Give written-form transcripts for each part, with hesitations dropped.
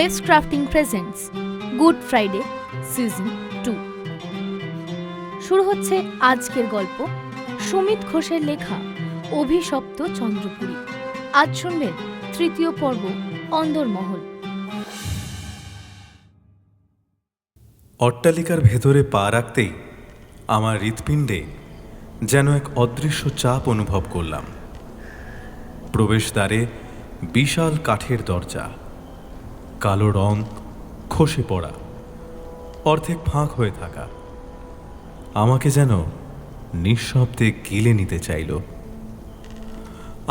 Waves crafting presents good Friday season 2। শুরু হচ্ছে আজকের গল্প, সুমিত ঘোষের লেখা অভিশপ্ত চন্দ্রপুরী। আজ শুনবেন তৃতীয় পর্ব, অন্দরমহল। অট্টালিকার ভেতরে পা রাখতেই আমার হৃৎপিণ্ডে যেন এক অদৃশ্য চাপ অনুভব করলাম। প্রবেশদ্বারে বিশাল কাঠের দরজা, কালো রং খসে পড়া, অর্ধেক ফাঁক হয়ে থাকা আমাকে যেন নিঃশব্দে গিলে নিতে চাইল।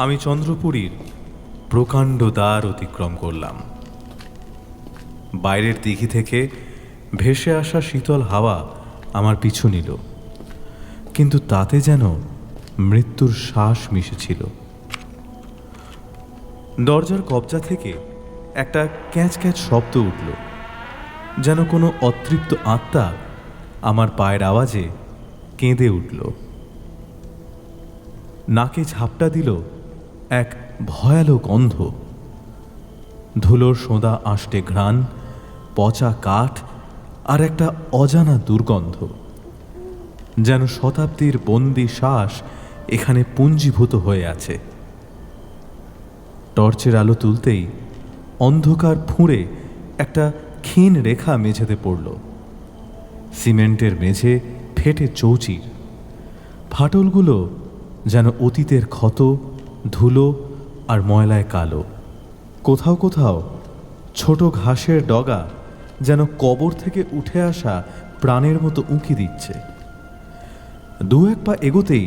আমি চন্দ্রপুরীর প্রকাণ্ড দ্বার অতিক্রম করলাম। বাইরের দিঘি থেকে ভেসে আসা শীতল হাওয়া আমার পিছু নিল, কিন্তু তাতে যেন মৃত্যুর শ্বাস মিশেছিল। দরজার কবজা থেকে একটা ক্যাঁচ ক্যাঁচ শব্দ উঠল, যেন কোনো অতৃপ্ত আত্মা আমার পায়ের আওয়াজে কেঁদে উঠল। নাকে ঝাপটা দিল এক ভয়ালো গন্ধ, ধুলোর সোঁদা আষ্টে ঘ্রাণ, পচা কাঠ আর একটা অজানা দুর্গন্ধ, যেন শতাব্দীর বন্দি শ্বাস এখানে পুঞ্জীভূত হয়ে আছে। টর্চের আলো তুলতেই অন্ধকার ফুঁড়ে একটা ক্ষীণ রেখা মেঝেতে পড়ল। সিমেন্টের মেঝে ফেটে চৌচির, ফাটলগুলো যেন অতীতের ক্ষত, ধুলো আর ময়লায় কালো। কোথাও কোথাও ছোট ঘাসের ডগা যেন কবর থেকে উঠে আসা প্রাণের মতো উঁকি দিচ্ছে। দু এক পা এগোতেই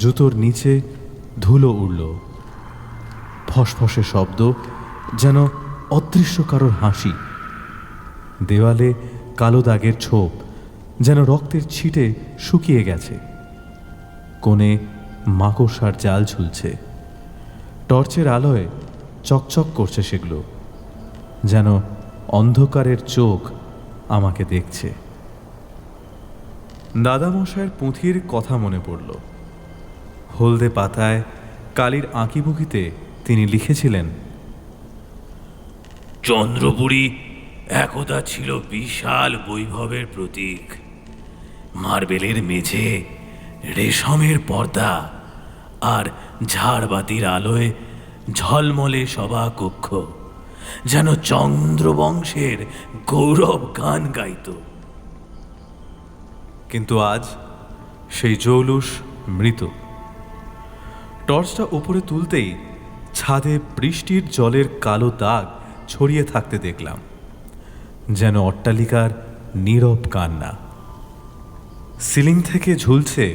জুতোর নিচে ধুলো উড়ল, ফসফসে শব্দ, যেন অদৃশ্য কারোর হাসি। দেওয়ালে কালো দাগের ছোপ, যেন রক্তের ছিটে শুকিয়ে গেছে। কোণে মাকড়সার জাল ঝুলছে, টর্চের আলোয় চকচক করছে সেগুলো, যেন অন্ধকারের চোখ আমাকে দেখছে। দাদামশায়ের পুঁথির কথা মনে পড়ল। হলদে পাতায় কালির আঁকিবুকিতে তিনি লিখেছিলেন, চন্দ্রপুরী একদা ছিল বিশাল বৈভবের প্রতীক। মার্বেলের মেঝে, রেশমের পর্দা আর ঝাড়বাতির আলোয় ঝলমলে সভাকক্ষ যেন চন্দ্রবংশের গৌরব গান গাইত। কিন্তু আজ সেই জৌলুস মৃত। টর্চটা উপরে তুলতেই ছাদে বৃষ্টির জলের কালো দাগ ছড়িয়ে থাকতে দেখলাম, যেন অট্টালিকার নীরব কান্না। সিলিং থেকে ঝুলছে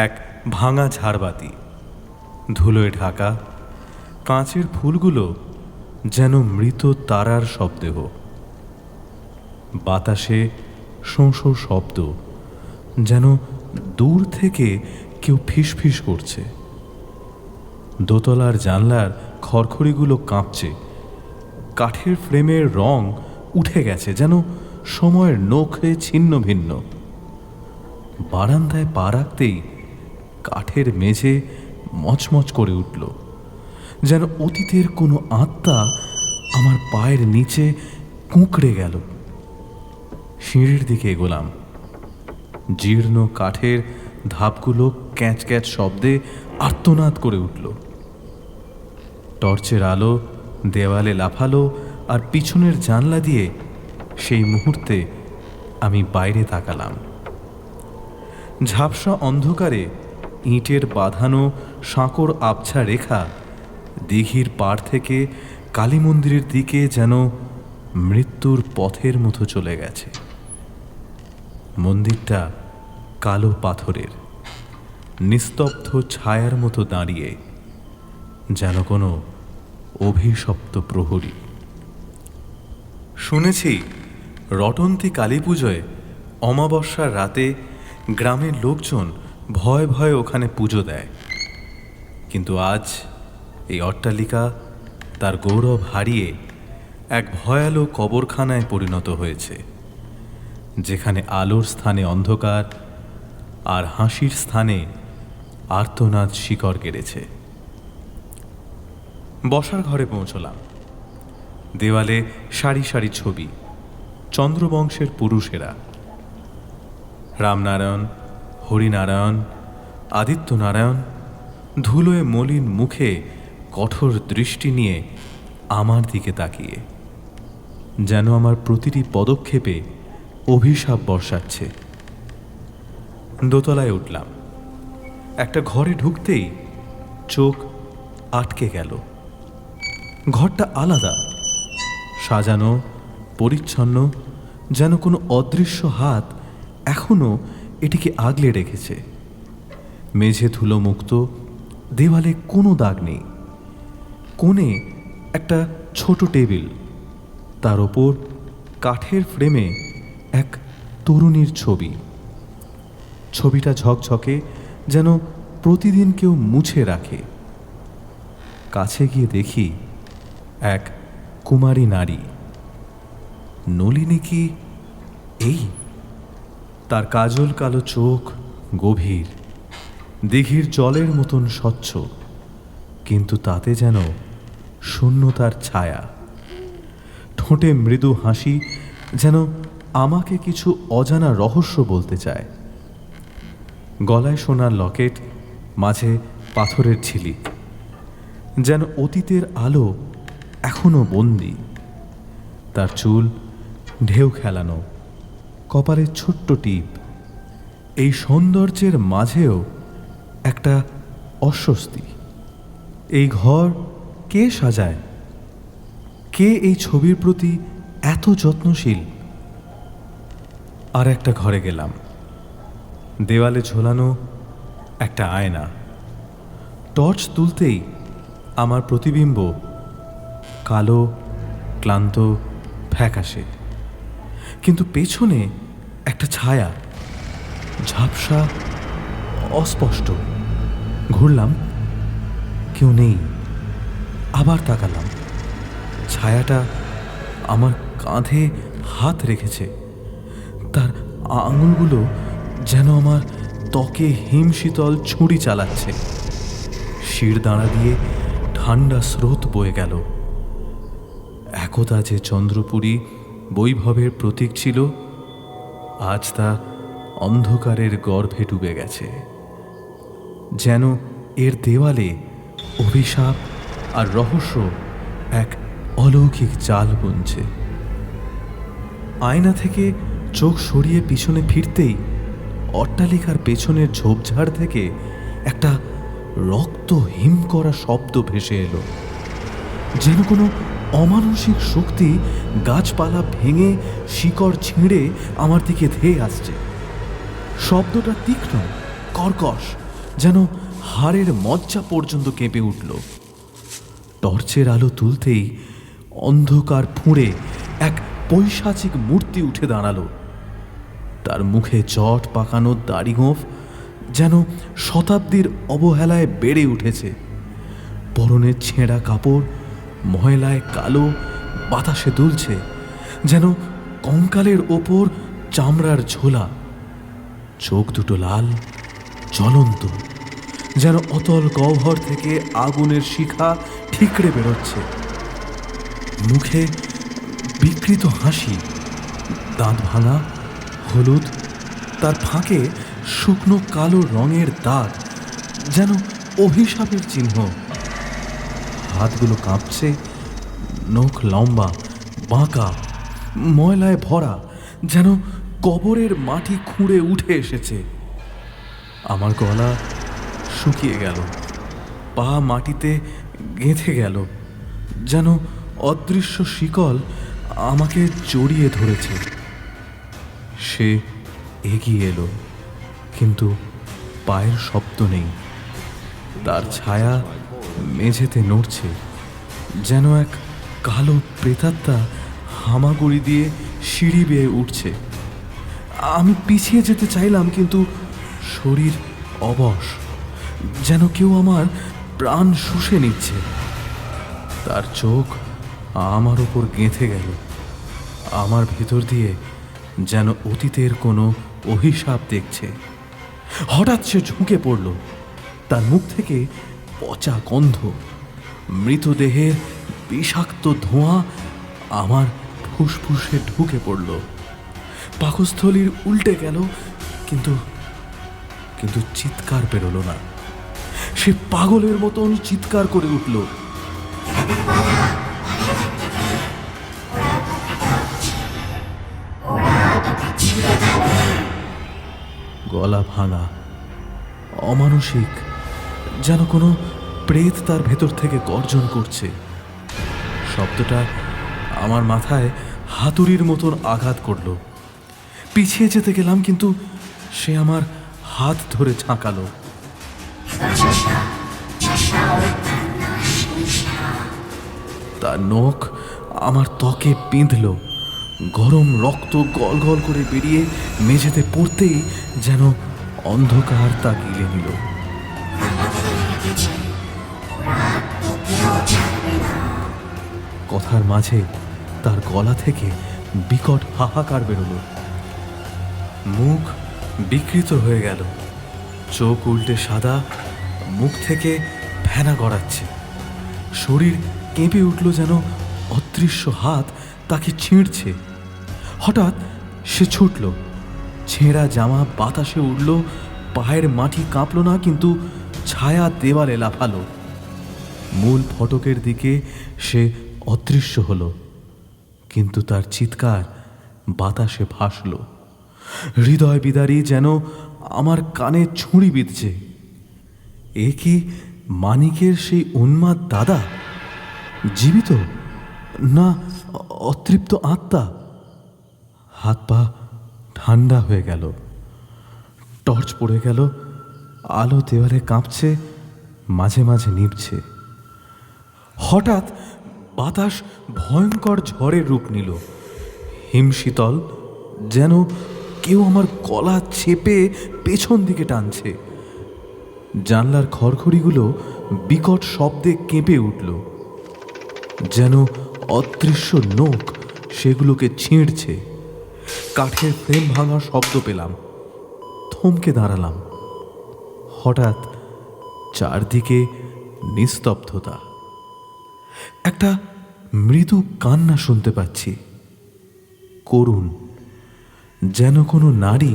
এক ভাঙা ঝাড়বাতি, ধুলোয় ঢাকা। কাঁচের ফুলগুলো যেন মৃত তারার শবদেহ। বাতাসে শোঁ শোঁ শব্দ, যেন দূর থেকে কেউ ফিসফিস করছে। দোতলার জানলার খড়খড়িগুলো কাঁপছে, কাঠের ফ্রেমের রং উঠে গেছে, যেন সময়ের নখে ছিন্ন ভিন্ন। বারান্দায় পা রাখতেই কাঠের মেঝে মচমচ করে উঠল, যেন অতীতের কোনো আত্মা আমার পায়ের নিচে কুঁকড়ে গেল। সিঁড়ির দিকে এগোলাম। জীর্ণ কাঠের ধাপগুলো ক্যাঁচ ক্যাঁচ শব্দে আর্তনাদ করে উঠল। টর্চের আলো দেওয়ালে লাফালো, আর পিছনের জানলা দিয়ে সেই মুহূর্তে আমি বাইরে তাকালাম। ঝাপসা অন্ধকারে ইঁটের বাঁধানো সাঁকোর আবছা রেখা দিঘির পাড় থেকে কালী মন্দিরের দিকে যেন মৃত্যুর পথের মতো চলে গেছে। মন্দিরটা কালো পাথরের, নিস্তব্ধ ছায়ার মতো দাঁড়িয়ে, যেন কোনো অভিশপ্ত প্রহরী। শুনেছি রটন্তী কালী পুজোয় অমাবস্যার রাতে গ্রামের লোকজন ভয়ে ভয়ে ওখানে পুজো দেয়। কিন্তু আজ এই অট্টালিকা তার গৌরব হারিয়ে এক ভয়ালো কবরখানায় পরিণত হয়েছে, যেখানে আলোর স্থানে অন্ধকার আর হাসির স্থানে আর্তনাদ শিকড় কেড়েছে। বসার ঘরে পৌঁছলাম। দেওয়ালে সারি সারি ছবি, চন্দ্রবংশের পুরুষেরা, রামনারায়ণ, হরিনারায়ণ, আদিত্যনারায়ণ, ধুলোয় মলিন মুখে কঠোর দৃষ্টি নিয়ে আমার দিকে তাকিয়ে, যেন আমার প্রতিটি পদক্ষেপে অভিশাপ বর্ষাচ্ছে। দোতলায় উঠলাম। একটা ঘরে ঢুকতেই চোখ আটকে গেল। ঘরটা আলাদা, সাজানো, পরিচ্ছন্ন, যেন কোনো অদৃশ্য হাত এখনো এটিকে আগলে রেখেছে। মেঝে ধুলো মুক্ত, দেওয়ালে কোনো দাগ নেই। কোণে একটা ছোট টেবিল, তার ওপর কাঠের ফ্রেমে এক তরুণীর ছবি। ছবিটা ঝকঝকে, যেন প্রতিদিন কেউ মুছে রাখে। কাছে গিয়ে দেখি এক কুমারী নারী। নলিনী কি এই? তার কাজল কালো চোখ গভীর, দিঘির জলের মতন স্বচ্ছ, কিন্তু তাতে যেন শূন্যতার ছায়া। ঠোঁটে মৃদু হাসি, যেন আমাকে কিছু অজানা রহস্য বলতে চায়। গলায় সোনার লকেট, মাঝে পাথরের ঝিলিক, যেন অতীতের আলো এখনো বন্দি। তার চুল ঢেউ খেলানো, কপালের ছোট্ট টিপ। এই সৌন্দর্যের মাঝেও একটা অস্বস্তি। এই ঘর কে সাজায়? কে এই ছবির প্রতি এত যত্নশীল? আর একটা ঘরে গেলাম। দেওয়ালে ঝোলানো একটা আয়না। টর্চ তুলতেই আমার প্রতিবিম্ব কালো, ক্লান্ত, ফ্যাকাশে, কিন্তু পেছনে একটা ছায়া, ঝাপসা, অস্পষ্ট। ঘুরলাম, কেউ নেই। আবার তাকালাম, ছায়াটা আমার কাঁধে হাত রেখেছে। তার আঙুলগুলো যেন আমার ত্বকে হিমশীতল ছুরি চালাচ্ছে। শির দাঁড়া দিয়ে ঠান্ডা স্রোত বয়ে গেল। একদা যে চন্দ্রপুরী বৈভবের প্রতীক ছিল, আজ তা অন্ধকারের গর্ভে ডুবে গেছে। যেন এর দেওয়ালে অভিশাপ আর রহস্য এক অলৌকিক জাল বুনছে। আয়না থেকে চোখ সরিয়ে পিছনে ফিরতেই অট্টালিকার পেছনের ঝোপঝাড় থেকে একটা রক্ত হিম করা শব্দ ভেসে এলো। যেন কোনো অমানসিক শক্তি গাছপালা ভেঙে শিকড় ছিঁড়ে আমার দিকে ধেয়ে আসছে। শব্দটা তীক্ষ্ণ, কর্কশ, যেন হাড়ের মজ্জা পর্যন্ত কেঁপে উঠল। টর্চের আলো তুলতেই অন্ধকার ফুঁড়ে এক পৈশাচিক মূর্তি উঠে দাঁড়ালো। তার মুখে জট পাকানো দাড়ি গোঁফ, যেন শতাব্দীর অবহেলায় বেড়ে উঠেছে। পরনের ছেঁড়া কাপড় ময়লায় কালো, বাতাসে দুলছে, যেন কঙ্কালের ওপর চামড়ার ঝোলা। চোখ দুটো লাল, জ্বলন্ত, যেন অতল গহ্বর থেকে আগুনের শিখা ঠিকরে বেরোচ্ছে। মুখে বিকৃত হাসি, দাঁত ভাঙা, হলুদ, তার ফাঁকে শুকনো কালো রঙের দাগ, যেন অভিশাপের চিহ্ন। হাতগুলো কাঁপছে, নখ লম্বা, বাঁকা, ময়লায় ভরা, যেন কবরের মাটি খুঁড়ে উঠে এসেছে। আমার গলা শুকিয়ে গেল, পা মাটিতে গেঁথে গেল, যেন অদৃশ্য শিকল আমাকে জড়িয়ে ধরেছে। সে এগিয়ে এলো, কিন্তু পায়ের শব্দ নেই। তার ছায়া মেঝেতে নড়ছে, যেন এক কালো প্রেতাত্মা হামাগুড়ি দিয়ে সিঁড়ি বেয়ে উঠছে। আমি পিছিয়ে যেতে চাইলাম, কিন্তু শরীর অবশ, যেন কেউ আমার প্রাণ শুষে নিচ্ছে। তার চোখ আমার ওপর গেঁথে গেল। আমার ভেতর দিয়ে যেন অতীতের কোনো অভিশাপ দেখছে। হঠাৎ সে ঝুঁকে পড়ল। তার মুখ থেকে পচা গন্ধ, মৃতদেহের বিষাক্ত ধোঁয়া আমার ফুসফুসে ঢুকে পড়ল, পাকস্থলীর উল্টে গেল, কিন্তু কিন্তু চিৎকার বেরোলো না। সে পাগলের মতন চিৎকার করে উঠল। গলা ভাঙা, অমানসিক, যেন কোনো প্রেত তার ভেতর থেকে গর্জন করছে। শব্দটা আমার মাথায় হাতুড়ির মতন আঘাত করল। পিছিয়ে যেতে গেলাম, কিন্তু সে আমার হাত ধরে ঝাঁকালো। তার নখ আমার ত্বকে বিঁধল। গরম রক্ত গল গল করে বেরিয়ে মেঝেতে পড়তেই যেন অন্ধকার তা গিলে নিল। কথার মাঝে তার গলা থেকে বিকট হাহাকার বেরোলো। মুখ বিকৃত হয়ে গেল, চোখ উল্টে সাদা, মুখ থেকে ফেনা গড়াচ্ছে। শরীর কেঁপে উঠল, যেন অদৃশ্য হাত তাকে ছিঁড়ছে। হঠাৎ সে ছুটল, ছেঁড়া জামা বাতাসে উড়ল, পায়ের মাটি কাঁপল না, কিন্তু ছায়া দেওয়ালে লাফালো। মূল ফটকের দিকে সে অদৃশ্য হলো, কিন্তু তার চিৎকার বাতাসে ভাসল। হৃদয় বিদারী, যেন আমার কানে ছুরি বিঁধছে। এ কি মানিকের সেই উন্মাদ দাদা? জীবিত না অতৃপ্ত আত্মা? হাত পা ঠান্ডা হয়ে গেল। টর্চ পড়ে গেল, আলো দেওয়ালে কাঁপছে, মাঝে মাঝে নিভছে। হঠাৎ বাতাস ভয়ঙ্কর ঝড়ের রূপ নিল, হিমশীতল, যেন কেউ আমার গলা চেপে পেছন দিকে টানছে। জানলার খড়খড়িগুলো বিকট শব্দে কেঁপে উঠল, যেন অদৃশ্য নখ সেগুলোকে ছিঁড়ছে। কাঠের ফ্রেম ভাঙার শব্দ পেলাম, থমকে দাঁড়ালাম। হঠাৎ চারদিকে নিস্তব্ধতা। একটা মৃদু কান্না শুনতে পাচ্ছি, করুণ, যেন কোনো নারী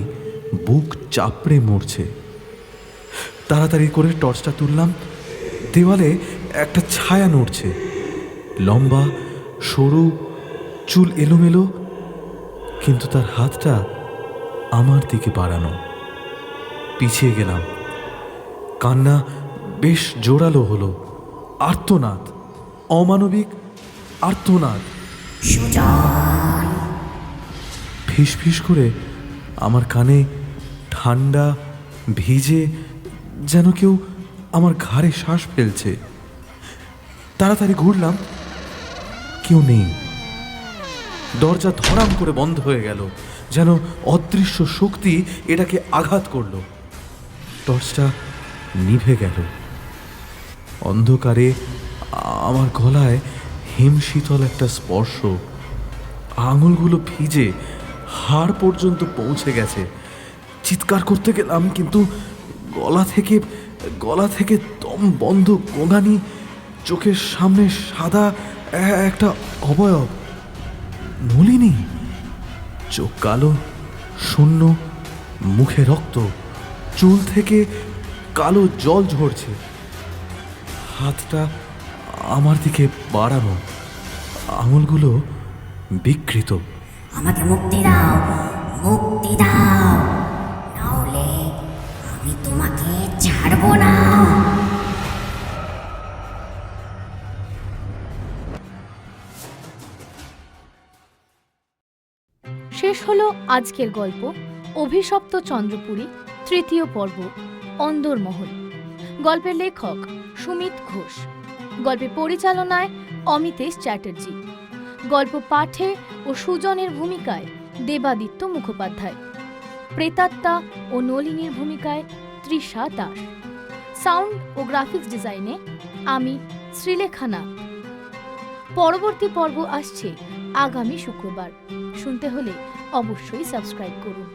বুক চাপড়ে মরছে। তাড়াতাড়ি করে টর্চটা তুললাম। দেওয়ালে একটা ছায়া নড়ছে, লম্বা, সরু, চুল এলোমেলো, কিন্তু তার হাতটা আমার দিকে বাড়ানো। পিছিয়ে গেলাম। কান্না বেশ জোরালো হলো, আর্তনাদ, অমানবিক আর্তনাদ। ফিস ফিস করে আমার কানে ঠান্ডা, ভিজে, যেন কেউ আমার ঘাড়ে শ্বাস ফেলছে। তাড়াতাড়ি ঘুরলাম, কেউ নেই। দরজা ধড়াম করে বন্ধ হয়ে গেল, যেন অদৃশ্য শক্তি এটাকে আঘাত করল। টর্চটা নিভে গেল। অন্ধকারে আমার গলায় হিমশীতল একটা স্পর্শ। আঙুলগুলো ভিজে হাড় পর্যন্ত পৌঁছে গেছে। চিৎকার করতে গেলাম, কিন্তু গলা থেকে দম বন্ধ, গোঙানি। চোখের সামনে সাদা একটা অবয়ব, নলিনী। চোখ কালো, শূন্য, মুখে রক্ত, চুল থেকে কালো জল ঝরছে। হাতটা আমার দিকে বাড়ানো, আঙুলগুলো বিকৃত। আমাকে মুক্তি দাও, মুক্তি দাও, নাহলে আমি তোমাকে ছাড়বো না। শেষ হলো আজকের গল্প অভিশপ্ত চন্দ্রপুরী, তৃতীয় পর্ব, অন্দরমহল। গল্পের লেখক সুমিত ঘোষ, গল্পের পরিচালনায় অমিতেশ চ্যাটার্জি, গল্প পাঠে ও সুজনের ভূমিকায় দেবাদিত্য মুখোপাধ্যায়, প্রেতাত্মা ও নলিনীর ভূমিকায় Trisha Das, sound oh graphics ডিজাইনে আমি শ্রীলেখা নাথ। পরবর্তী পর্ব আসছে আগামী শুক্রবার। শুনতে হলে অবশ্যই সাবস্ক্রাইব করুন।